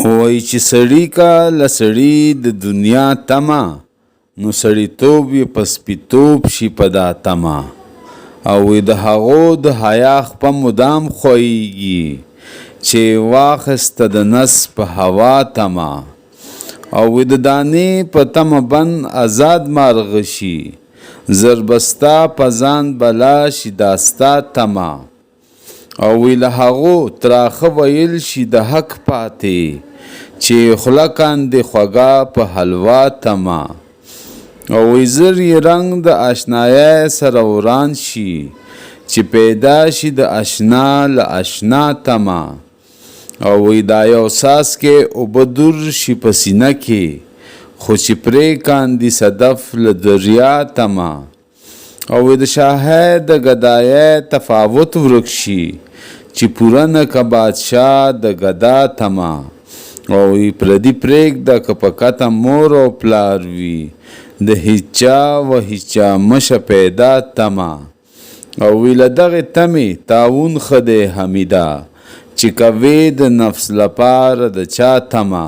وای چې سړی کا لسړی د دنیا تما نو سړیتوب یې په سپیتوب شي په دا تما او د هغو د حیا خپه مدام خویږي چې واخسته د نس په هوا تما او د دانې په تمه بند آزاد مارغه شي زربستا په ځان بلا شي داستا تما او له هغو تراخه ویل شي د حق پاتې چې خوله کاندې خوږه په حلوا تما او زر یې رنګ د اشنایۍ سره وران شي چې پیدا شي د اشنا له اشنا تما او دا یو ساس کې اوبه دور شي په سینه کې خو چې پرې کاندي صدف له دریا تما او د شاهۍ د ګدایۍ تفاوت ورک شي چې پوره نه که بادشاه د ګدا تما او پردي پرېږده که په کته مور او پلار وي د هیچا و هیچا مشه پیدا تما او له دغې تمې تاوون ښه دی حمیده چې کوې د نفس لپاره د چا تما